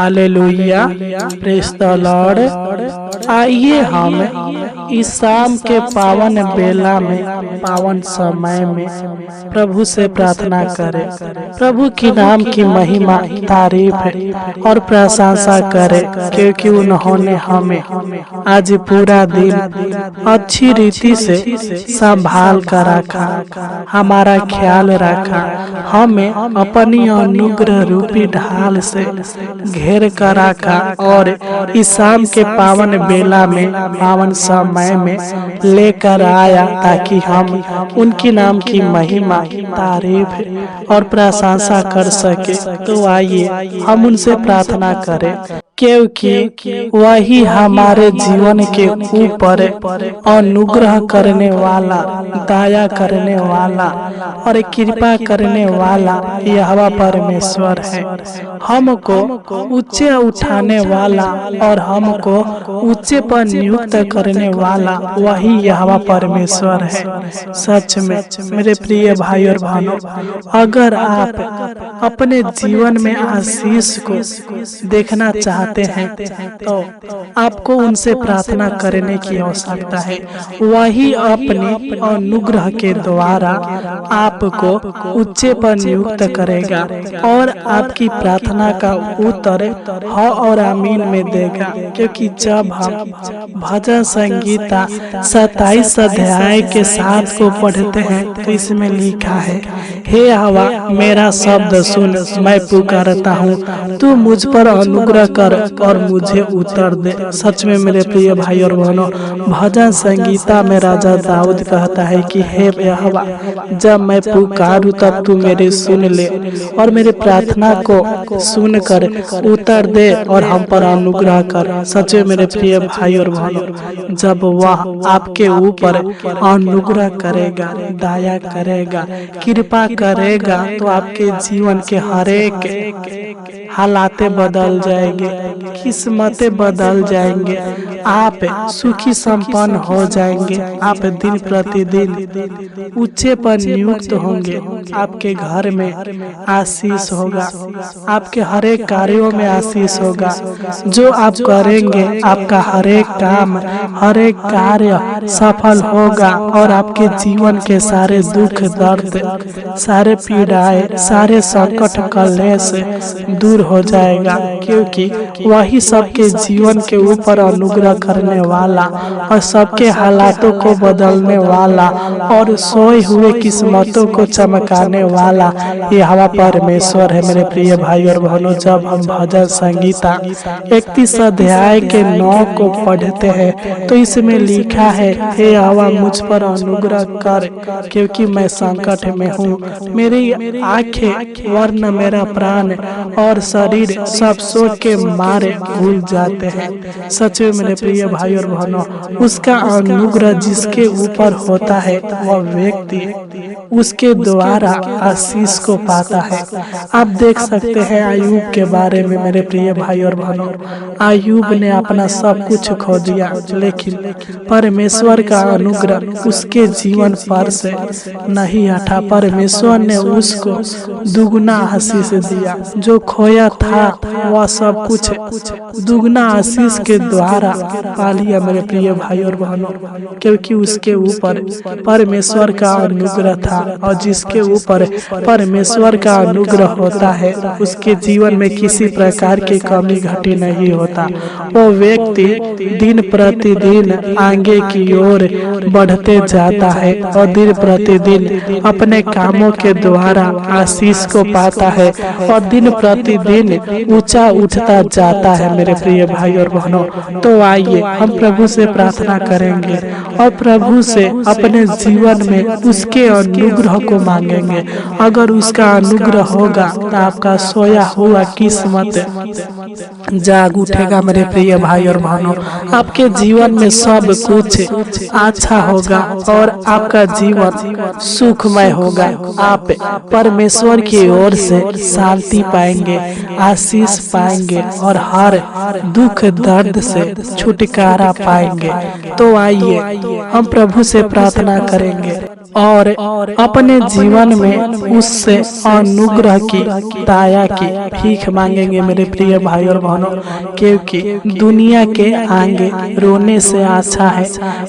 Hallelujah, praise the Lord. आइए हम इस शाम के पावन बेला में, पावन समय में प्रभु से प्रार्थना करें। प्रभु के नाम की महिमा, तारीफ और प्रशंसा करें, क्योंकि उन्होंने हमें आज पूरा दिन अच्छी रीति से संभाल कर रखा, हमारा ख्याल रखा, हमें अपनी अनुग्रह रूपी ढाल से घेर कर रखा और इस शाम के पावन बेला में, पावन समय में लेकर आया, ताकि हम उनके नाम की महिमा, तारीफ और प्रशंसा कर सके। तो आइए हम उनसे प्रार्थना करें, क्योंकि वही हमारे जीवन के ऊपर अनुग्रह करने वाला, दया करने वाला और कृपा करने वाला यहोवा परमेश्वर है। हमको ऊंचे उठाने वाला और हमको ऊंचे पर नियुक्त करने वाला वही यहोवा परमेश्वर है। सच में मेरे प्रिय भाई और बहनों, अगर आप अपने जीवन में आशीष को देखना चाहते हैं तो आपको उनसे प्रार्थना करने की आवश्यकता है। वही अपने अनुग्रह के द्वारा आपको ऊंचे पर नियुक्त करेगा और आपकी प्रार्थना का उत्तर हाँ और आमीन में देगा। क्योंकि जब हम भजन संगीता 27 अध्याय के 7 को पढ़ते हैं तो इसमें लिखा है, हे हवा मेरा शब्द सुन, मैं पुकारता हूँ, तू मुझ पर अनुग्रह कर और मुझे उत्तर दे। सच में मेरे प्रिय भाई और बहनों, भजन संगीता में राजा दाऊद कहता है कि हे यहोवा, जब मैं पुकारूं तब तू मेरे सुन ले और मेरे प्रार्थना को सुनकर उत्तर दे और हम पर अनुग्रह कर। सच में मेरे प्रिय भाई और बहनों, जब वह आपके ऊपर अनुग्रह करेगा, दया करेगा, कृपा करेगा, तो आपके जीवन के हरेक हालातें बदल जाएंगे, किस्मतें बदल जाएंगे, आप सुखी संपन्न हो जाएंगे, आप दिन प्रतिदिन ऊंचे पर नियुक्त होंगे, आपके घर में आशीष होगा, आपके हरेक कार्यों में आशीष होगा। जो आप करेंगे आपका हरेक काम, हरेक कार्य सफल होगा और आपके जीवन के सारे दुख दर्द, सारे पीड़ाएं, सारे संकट कलेश दूर हो जाएगा। क्योंकि वही सबके जीवन के ऊपर अनुग्रह करने वाला और सबके हालातों को बदलने वाला और सोए हुए किस्मतों को चमकाने वाला यहोवा परमेश्वर है। मेरे प्रिय भाई और बहनों, जब हम भजन संगीता 31 अध्याय के 9 को पढ़ते हैं तो इसमें लिखा है, हे यहोवा मुझ पर अनुग्रह कर, क्योंकि मैं संकट में हूँ। मेरी आंखें वरन मेरा प्राण और शरीर सब सोच के मारे भूल जाते हैं। सच में मेरे प्रिय भाई और बहनों, उसका अनुग्रह जिसके ऊपर होता है वह व्यक्ति उसके द्वारा आशीष को पाता है। आप देख सकते हैं अय्यूब के बारे में। मेरे प्रिय भाई और बहनों, अय्यूब ने अपना सब कुछ खो दिया, लेकिन परमेश्वर का अनुग्रह उसके जीवन पर से नहीं हटा। परमेश्वर ने उसको दुगुना आशीष दिया। जो खोया था वह सब कुछ दुगुना आशीष के द्वारा पा लिया। मेरे प्रिय भाई और बहनों, क्योंकि उसके ऊपर परमेश्वर का अनुग्रह था और जिसके ऊपर परमेश्वर का अनुग्रह होता है उसके जीवन में किसी प्रकार की कमी घटी नहीं होता। वो व्यक्ति दिन प्रतिदिन आगे की ओर बढ़ते जाता है और दिन प्रतिदिन अपने कामों के द्वारा आशीष को पाता है और दिन प्रतिदिन ऊंचा उठता जाता है। मेरे प्रिय भाई और बहनों, तो आइए हम प्रभु से प्रार्थना करेंगे और प्रभु से अपने जीवन में उसके अनुग्रह को मांगेंगे। अगर उसका अनुग्रह होगा तो आपका सोया हुआ किस्मत जाग उठेगा। मेरे प्रिय भाई और बहनों, आपके जीवन में सब कुछ अच्छा होगा और आपका जीवन सुखमय होगा। आप परमेश्वर की ओर से शांति पाएंगे, आशीष पाएंगे और हर दुख दर्द से छुटकारा पाएंगे। तो आइए हम प्रभु से प्रार्थना करेंगे। और अपने जीवन में उससे अनुग्रह की, दया की भीख मांगेंगे मेरे प्रिय भाई और बहनों। क्योंकि दुनिया के आगे रोने से अच्छा है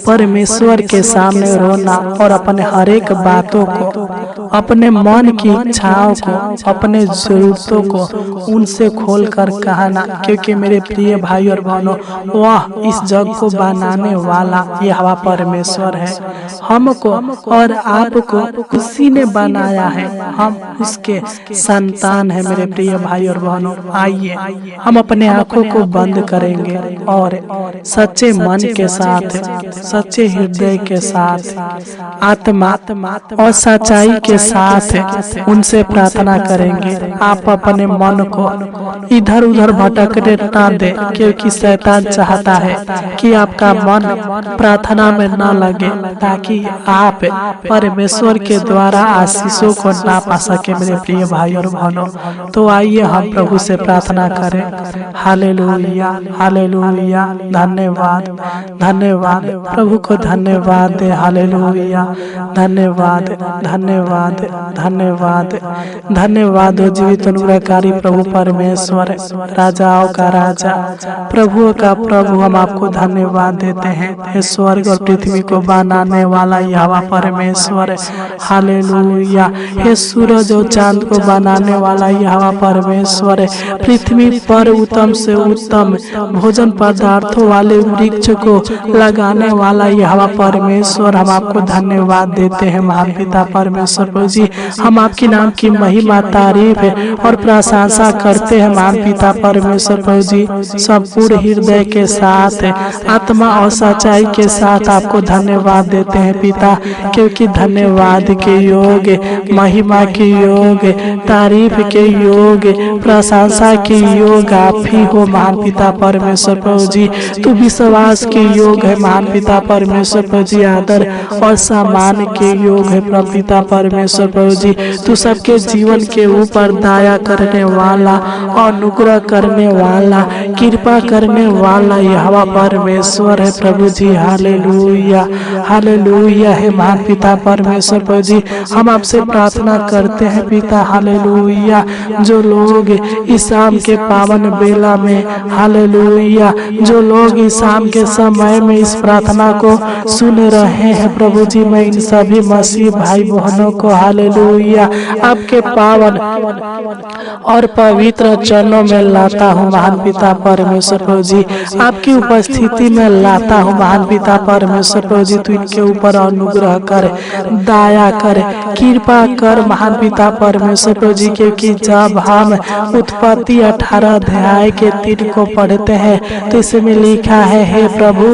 परमेश्वर के सामने रोना और अपने हर एक बातों को, अपने मन की इच्छाओं को, अपने जरूरतों को उनसे खोल कर कहना। क्योंकि मेरे प्रिय भाई और बहनों, वह इस जग को बनाने वाला यहोवा परमेश्वर है। हमको और आपको उसी ने बनाया है, हम उसके संतान है मेरे प्रिय भाई और बहनों। आइए हम अपने आंखों को बंद करेंगे और सच्चे मन के साथ, सच्चे हृदय के साथ, आत्मा और सच्चाई के साथ उनसे प्रार्थना करेंगे। आप अपने मन को इधर उधर भटकने ना दे, क्योंकि शैतान चाहता है कि आपका मन प्रार्थना में न लगे, ताकि आप परमेश्वर के द्वारा आशीषों को ना पा सके मेरे प्रिय भाई और बहनों। तो आइए हम प्रभु से प्रार्थना करें। हालेलुया, हालेलुया, धन्यवाद, धन्यवाद प्रभु को धन्यवाद दे। हालेलुया, धन्यवाद, धन्यवाद, धन्यवाद, धन्यवाद हो जीवित अनुग्रहकारी प्रभु परमेश्वर, राजाओं का राजा, प्रभु का प्रभु। हम आपको धन्यवाद देते हैं, हे स्वर्ग और पृथ्वी को बनाने वाला यहोवा परमेश्वर। हालेलुया, हे सूरज और चांद को बनाने वाला यहोवा परमेश्वर, पृथ्वी पर उत्तम से उत्तम भोजन पदार्थों वाले वृक्ष को लगाने वाला यहोवा परमेश्वर। हम आपको धन्यवाद देते हैं महान पिता परमेश्वर प्रभु जी। हम आपके नाम की महिमा, तारीफ और प्रशंसा करते हैं महान पिता परमेश्वर प्रभु जी। सब पूर्ण हृदय के साथ, आत्मा और सच्चाई के साथ आपको धन्यवाद देते हैं पिता। क्योंकि धन्यवाद के योग, महिमा के योग, तारीफ के योग, प्रशंसा के योग आप ही हो महान पिता परमेश्वर प्रभु जी। तू विश्वास के योग है महान पिता परमेश्वर प्रभु जी, आदर और सम्मान के योग है प्रभु पिता परमेश्वर प्रभु जी। तू सबके जीवन के ऊपर दया करने वाला, अनुग्रह करने वाला, कृपा करने वाला यहोवा परमेश्वर है प्रभु जी। हालेलुया, हालेलुया है महान पिता परमेश्वर प्रभु जी। हम आपसे प्रार्थना करते हैं पिता, हालेलुया, जो लोग इस शाम के पावन बेला में, हालेलुया, जो लोग इस शाम के समय में इस प्रार्थना को सुन रहे हैं प्रभु जी, मैं इन सभी मसीह भाई बहनों को, हालेलुया, आपके पावन और पवित्र चरणों में लाता हूँ महान पिता परमेश्वर प्रभु जी। आपकी उपस्थिति में लाता हूँ महान पिता परमेश्वर प्रभु जी। तू इनके ऊपर अनुग्रह कर, दया कर, कृपा कर महान पिता परमेश्वर प्रभु जी। क्योंकि जब हम उत्पत्ति 18 अध्याय के 3 को पढ़ते हैं तो इसमें लिखा है, हे प्रभु,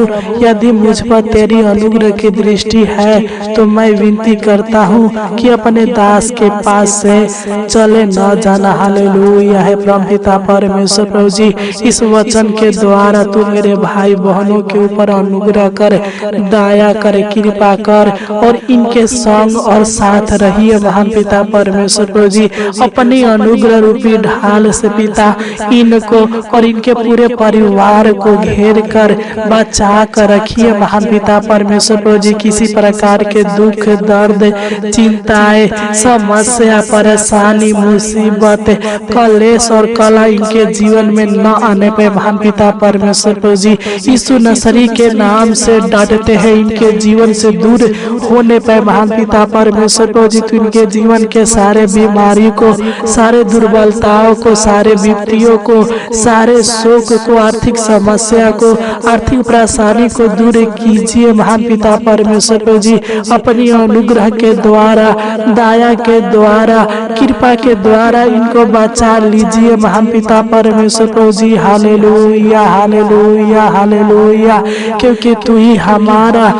यदि मुझ पर तेरी अनुग्रह की दृष्टि है तो मैं विनती करता हूँ कि अपने दास के पास से चले न जाना। हालेलुया है प्रभु पिता परमेश्वर प्रभु जी। इस वचन के द्वारा तू मेरे भाई बहनों के ऊपर अनुग्रह कर, दया कर, कृपा कर और इनके संग और साथ रहिए महान पिता परमेश्वर प्रभु जी। अपनी अनुग्रह रूपी ढाल से पिता इनको और इनके पूरे परिवार को घेर कर बचा कर रखिए महान पिता परमेश्वर प्रभु जी। किसी प्रकार के दुख, दर्द, चिंताएं, समस्या, परेशानी, मुसीबत, कलेश और कला इनके जीवन में न आने पे महान पिता परमेश्वर प्रभु जी। यीशु नसरी के नाम से डांटते हैं, इनके जीवन से दूर होने पे महान पिता परमेश्वर प्रभु जी। तू इनके जीवन के सारे बीमारी को, सारे दुर्बलताओं को, सारे विपत्तियों को, सारे शोक को, आर्थिक समस्या को, आर्थिक परेशानी को दूर कीजिए महान पिता परमेश्वर प्रभु जी। अपनी अनुग्रह के द्वारा, दया के द्वारा, कृपा के द्वारा इनको बचा लीजिए महान पिता परमेश्वर प्रभु जी। Hallelujah, hallelujah, hallelujah. क्योंकि तू ही हमारा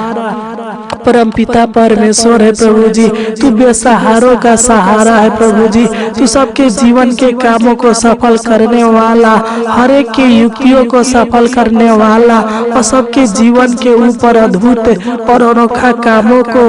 परम पिता परमेश्वर है प्रभु जी। तू बेसहारों का सहारा है प्रभु जी। तू सबके जीवन के कामों को सफल करने वाला, हर एक के युक्तियों को सफल करने वाला और सबके जीवन के ऊपर अद्भुत और अनोखा कामों को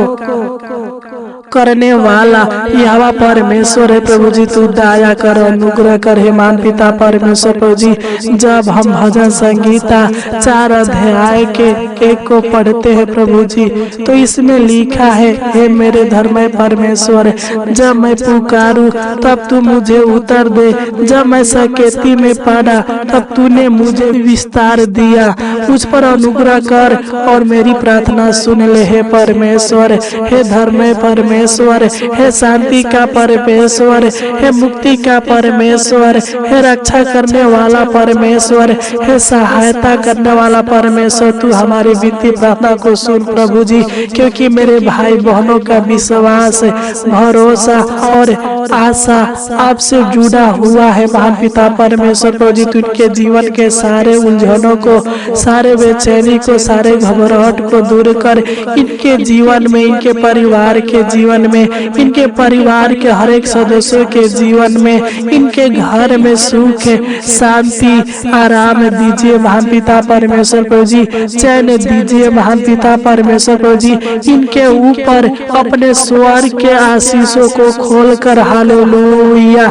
करने वाला यहोवा परमेश्वर है प्रभु जी। तू दया कर, अनुग्रह कर हे महान पिता परमेश्वर प्रभु जी। जब हम भजन संगीता 4 अध्याय के 1 को पढ़ते हैं प्रभु जी, तो इसमें लिखा है, हे मेरे धर्म परमेश्वर, जब मैं पुकारूं तब तू मुझे उत्तर दे। जब मैं सकेती में पड़ा तब तूने मुझे विस्तार दिया। मुझ पर अनुग्रह कर और मेरी प्रार्थना सुन ले हे परमेश्वर। हे धर्म परमेश्वर, हे शांति का परमेश्वर, हे मुक्ति का परमेश्वर, हे रक्षा करने वाला परमेश्वर, हे सहायता करने वाला परमेश्वर, तू हमारी विनती प्रार्थना को सुन प्रभु जी। क्योंकि मेरे भाई बहनों का विश्वास, भरोसा और आशा आपसे जुड़ा हुआ है महान पिता परमेश्वर प्रभु जी। तू इनके जीवन के सारे उलझनों को, सारे बेचैनी को, सारे घबराहट को दूर कर। इनके जीवन में, इनके परिवार के जीवन में, इनके परिवार के हर एक सदस्यों के जीवन में, इनके घर में सुख, शांति, आराम दीजिए महान पिता परमेश्वर प्रभु जी। चैन दीजिए महान पिता परमेश्वर प्रभु जी। इनके ऊपर अपने स्वर्ग के आशीषों को खोलकर हालेलुया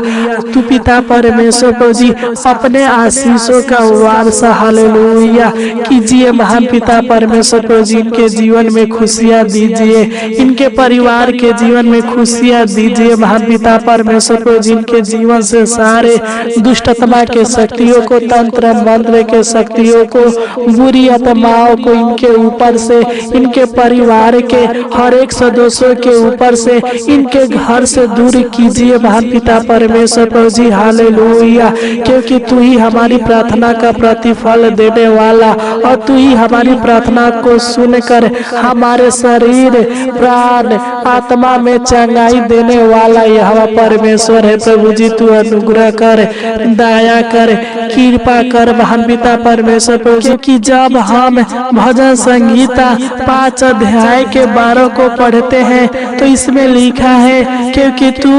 तू पिता परमेश्वर प्रभु जी अपने आशीषों का वारसा हालेलुया कीजिए महान पिता परमेश्वर प्रभु जी। इनके जीवन में खुशियाँ दीजिए, इनके परिवार के जीवन में खुशियाँ दीजिए महान पिता परमेश्वर प्रभु जी। इनके जीवन से सारे दुष्टतमा के शक्तियों को, तंत्र मंत्र के शक्तियों को, बुरी आत्माओं को इनके ऊपर से, इनके परिवार के हर एक सदस्यों के ऊपर से, इनके घर से दूर कीजिए महान पिता परमेश्वर प्रभु जी हालेलुया। क्योंकि तू ही हमारी प्रार्थना का प्रतिफल देने वाला और तू ही हमारी प्रार्थना को सुनकर हमारे शरीर, प्राण, आत्मा में चंगाई देने वाला यहोवा परमेश्वर है प्रभु जी। तू अनुग्रह कर, दया कर, कृपा कर महान पिता परमेश्वर प्रभु। क्योंकि जब हम भजन संगीता 5 अध्याय के 12 को पढ़ते हैं तो इसमें लिखा है, क्योंकि तू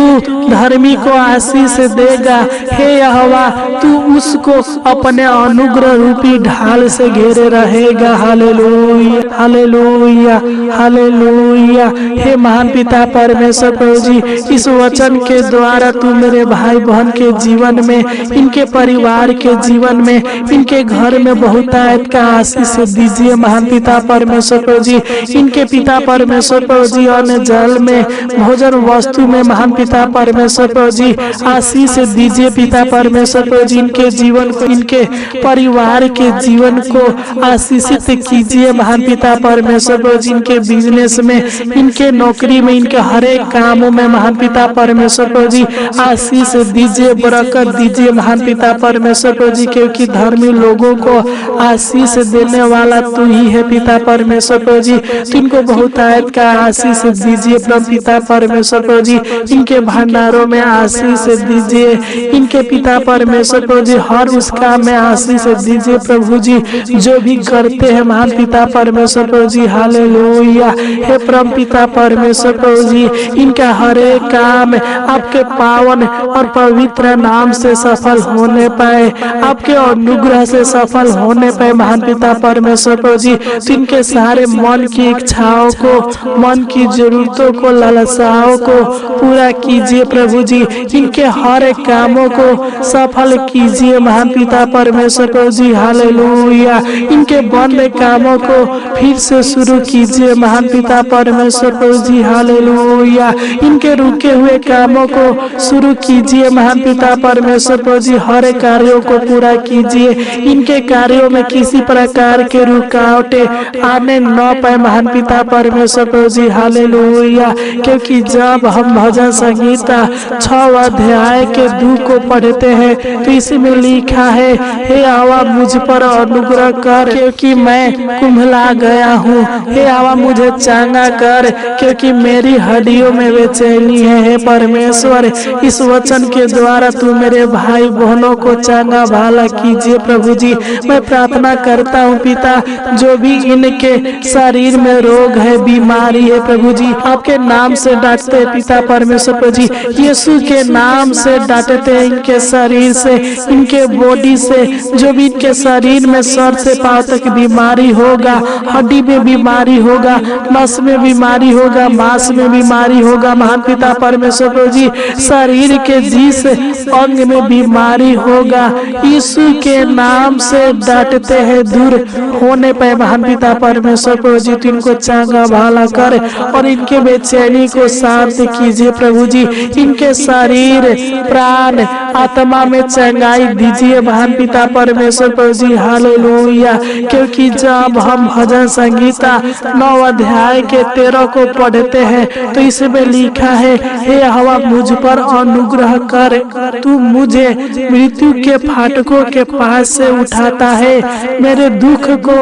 धर्मी को आशीष देगा, हे यहोवा तू उसको अपने अनुग्रह रूपी ढाल से घेरे रहेगा। Hallelujah hallelujah hallelujah. हे महान पिता परमेश्वर प्रभु जी, इस वचन के द्वारा तू मेरे भाई बहन के जीवन में, इनके परिवार के जीवन में, इनके घर में बहुतायत का आशीष दीजिए महान पिता परमेश्वर प्रभु जी। इनके पिता परमेश्वर प्रभु जी अन्न जल में, भोजन वस्तु में महान पिता परमेश्वर प्रभु जी आशीष दीजिए पिता परमेश्वर प्रभु जी। इनके जीवन को, इनके परिवार के जीवन को आशीषित कीजिए महान पिता परमेश्वर प्रभु जी। इनके बिजनेस में, इनके नौकरी में, इनके हर एक कामों में महान पिता परमेश्वर प्रभु जी आशीष दीजिए, बरकत दीजिए महान पिता परमेश्वर प्रभु जी। क्योंकि धर्मी लोगों को आशीष देने वाला तू ही है पिता परमेश्वर प्रभु जी। इनको बहुतायत का आशीष दीजिए प्रभु पिता परमेश्वर प्रभु जी। इनके भंडारों में आशीष दीजिए, इनके पिता परमेश्वर प्रभु जी हर उस काम में आशीष दीजिए प्रभु जी जो भी करते हैं महान पिता परमेश्वर प्रभु जी हालेलुया। हे प्रभु पिता परमेश्वर प्रभु जी, इनका हर एक काम आपके पावन और पवित्र नाम से सफल होने पाए, आपके अनुग्रह से सफल होने पाए महान पिता परमेश्वर प्रभु जी। इनके सारे मन की इच्छाओं को, मन की जरूरतों को, लालसाओं को पूरा कीजिए प्रभु जी। इनके हर एक कामों को सफल कीजिए महान पिता परमेश्वर प्रभु जी हालेलुया। इनके बंद कामों को फिर से शुरू कीजिए महान पिता परमेश्वर प्रभु जी हालेलुया। इनके रुके हुए कामों को शुरू कीजिए महान पिता परमेश्वर प्रभु जी। हर एक कार्यों को पूरा कीजिए। इनके कार्यों में किसी प्रकार के रुकावटें आने न पाए महान पिता परमेश्वर प्रभु जी हालेलुया। क्योंकि जब हम भजन संगीता 6 अध्याय के 2 को पढ़ते हैं तो इसमें लिखा है, हे यहोवा मुझ पर अनुग्रह कर क्योंकि मैं कुम्हला गया हूँ। हे यहोवा मुझे चंगा कर क्योंकि मेरी हड्डियों में बेचैनी है। हे परमेश्वर, इस वचन के द्वारा तू मेरे भाई बहनों को चंगा भला कीजिए प्रभु जी। मैं प्रार्थना करता हूँ पिता, जो भी इनके शरीर में रोग है, बीमारी है प्रभु जी, आपके नाम से डांटते हैं पिता परमेश्वर प्रभु जी। यीशु के नाम से डांटते हैं इनके शरीर से, इनके बॉडी से, जो भी इनके शरीर में सर से पांव तक बीमारी होगा, हड्डी में बीमारी होगा, होगा, नस में बीमारी होगा, मांस में बीमारी होगा महान पिता परमेश्वर प्रभु जी, शरीर के जिस अंग में बीमारी होगा यीशु के नाम से डांटते हैं दूर होने पर महान पिता परमेश्वर प्रभु जी, तो इनको चांगा भाला कर और इनके बेचैनी को शांत कीजिए प्रभु जी, इनके शरीर प्राण आत्मा में चंगाई दीजिए महान पिता परमेश्वर प्रभु जी। हालेलुया। क्योंकि जब हम भजन संगीता 9 अध्याय के 13 को पढ़ते हैं तो इसमें लिखा है, हे यहोवा मुझ पर अनुग्रह कर, तू मुझे मृत्यु के फाटकों के पास से उठाता है, मेरे दुख को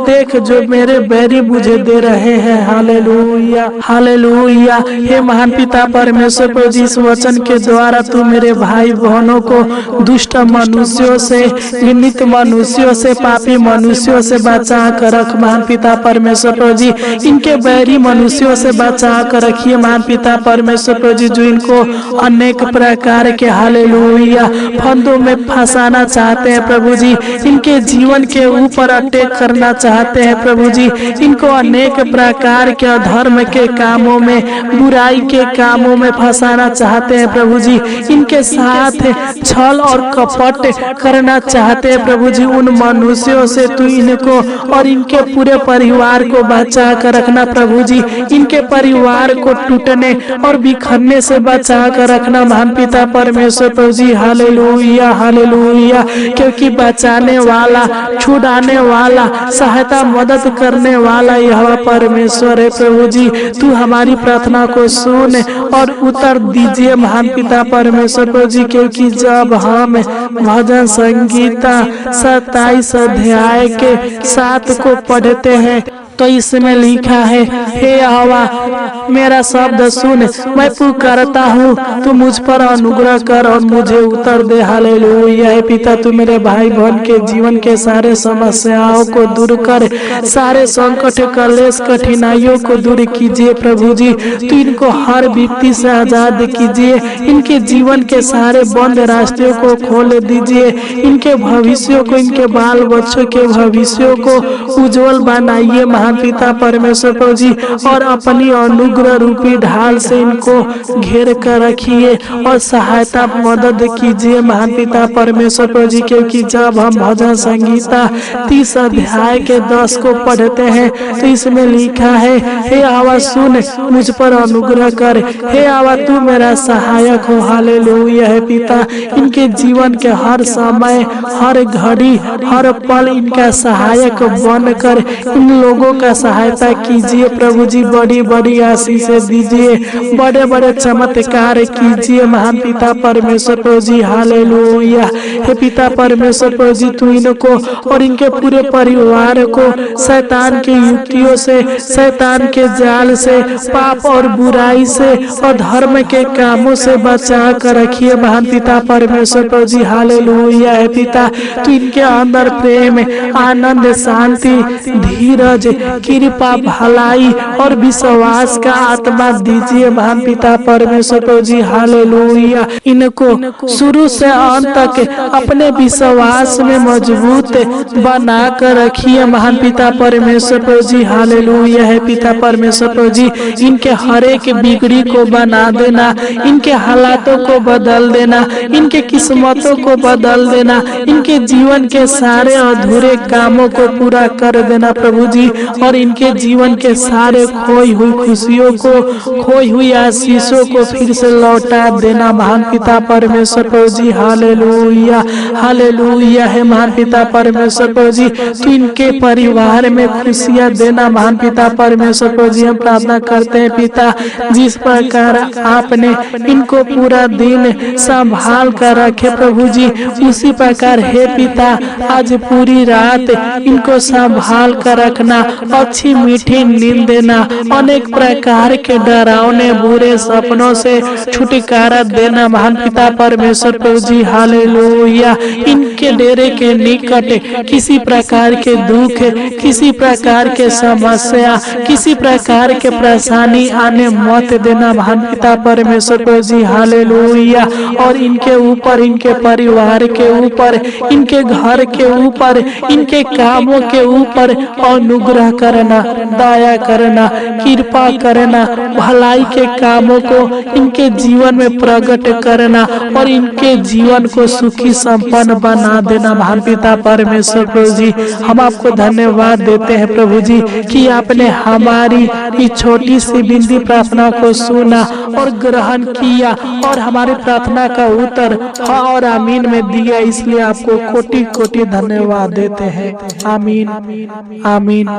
देख जो मेरे बैरी मुझे दे रहे हैं। Hallelujah hallelujah. हे महान पिता परमेश्वर प्रभु जी, इस वचन के द्वारा तू मेरे भाई बहनों को दुष्ट मनुष्यों से, घृणित मनुष्यों से, पापी मनुष्यों से बचा कर रख महान पिता परमेश्वर प्रभु जी, इनके बैरी मनुष्यों से बचा कर रखिए महान पिता परमेश्वर प्रभु जी, जो इनको अनेक प्रकार के हालेलुया फंदों में फंसाना चाहते हैं प्रभु जी, इनके जीवन के ऊपर अटैक करना चाहते हैं प्रभु जी, इनको अनेक प्रकार के अधर्म के कामों में, बुराई के कामों में फंसाना चाहते हैं प्रभु जी, इनके साथ छल और कपट करना चाहते हैं प्रभु जी। उन मनुष्यों से तू इनको और इनके पूरे परिवार को बचा कर रखना प्रभु जी, इनके परिवार को टूटने और बिखरने से बचा कर रखना महान पिता परमेश्वर प्रभु जी। Hallelujah hallelujah. क्योंकि बचाने वाला, छुड़ाने वाला, सहायता मदद करने वाला यह परमेश्वर है प्रभु जी। तू हमारी प्रार्थना को सुन और उत्तर दीजिए महान पिता परमेश्वर प्रभु जी। क्योंकि जब हम भजन संगीता 27 अध्याय के 7 को पढ़ते हैं तो इसमें लिखा है, हे यहोवा मेरा शब्द सुन, मैं पुकारता हूँ, तू मुझ पर अनुग्रह कर और मुझे उत्तर दे। हालेलुया। हे पिता, तू मेरे भाई बहन के जीवन के सारे समस्याओं को दूर कर, सारे संकट कलेश कठिनाइयों को दूर कीजिए प्रभु जी। तू इनको हर विपत्ति से आजाद कीजिए, इनके जीवन के सारे बंद रास्ते को खोल दीजिए, इनके भविष्य को, इनके बाल बच्चों के भविष्य को उज्जवल बनाइए महान पिता परमेश्वर प्रभु जी, और अपनी अनुग्रह रूपी ढाल से इनको घेर कर रखिए और सहायता मदद कीजिए महान पिता परमेश्वर प्रभु जी। क्योंकि जब हम भजन संगीता 30 अध्याय के 10 को पढ़ते हैं तो इसमें लिखा है, हे यहोवा सुन, मुझ पर अनुग्रह कर, हे यहोवा तू मेरा सहायक हो। हालेलुया। है पिता, इनके जीवन के हर समय, हर घड़ी, हर पल इनका सहायक बनकर इन लोगों का सहायता कीजिए प्रभु जी। बड़ी बड़ी आशीषें दीजिए, बड़े बड़े चमत्कार कीजिए महान पिता परमेश्वर प्रभु जी। हालेलुया। हे पिता परमेश्वर प्रभु जी, तू इनको और इनके पूरे परिवार को शैतान की युक्तियों से, शैतान के जाल से, पाप और बुराई से और धर्म के कामों से बचा कर रखिए महान पिता परमेश्वर प्रभु जी। हालेलुया। हे पिता, तू इनके अंदर प्रेम, आनंद, शांति, धीरज, कृपा, भलाई और विश्वास का आत्मा दीजिए महान पिता परमेश्वर प्रभु जी। हालेलुया। इनको शुरू से अंत तक अपने विश्वास में मजबूत बना कर रखिए महान पिता परमेश्वर प्रभु जी। हालेलुया। है पिता परमेश्वर प्रभु जी, इनके हर एक बिगड़ी को बना देना, इनके हालातों को बदल देना, इनके किस्मतों को बदल देना, इनके जीवन के सारे अधूरे कामों को पूरा कर देना प्रभु जी, और इनके जीवन के सारे खोई हुई खुशियों को, खोई हुई आशीषों को फिर से लौटा देना महान पिता परमेश्वर प्रभु जी। Hallelujah hallelujah. है महान पिता परमेश्वर प्रभु जी, तू इनके परिवार में खुशियां देना महान पिता परमेश्वर प्रभु जी। हम प्रार्थना करते हैं पिता, जिस प्रकार आपने इनको पूरा दिन संभाल कर रखे प्रभु जी, उसी प्रकार हे पिता आज पूरी रात इनको संभाल कर रखना, अच्छी मीठी नींद देना, अनेक प्रकार के डरावने बुरे सपनों से छुटकारा देना महान पिता परमेश्वर प्रभु जी। हालेलुया। इनके डेरे के निकट किसी प्रकार के दुख, किसी प्रकार के समस्या, किसी प्रकार के परेशानी आने मत देना महान पिता परमेश्वर प्रभु जी। हालेलुया। और इनके ऊपर, इनके परिवार के ऊपर, इनके घर के ऊपर, इनके कामों के ऊपर अनुग्रह अनुग्रह करना, दया करना, कृपा करना, भलाई के कामों को इनके जीवन में प्रकट करना और इनके जीवन को सुखी संपन्न बना देना। महान पिता परमेश्वर प्रभु जी, हम आपको धन्यवाद देते हैं प्रभु जी कि आपने हमारी इस छोटी सी बिंदी प्रार्थना को सुना और ग्रहण किया और हमारी प्रार्थना का उत्तर हाँ और आमीन में दिया। इसलिए आपको कोटि कोटि धन्यवाद देते हैं। आमीन आमीन आमीन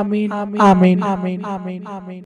आमीन आमीन।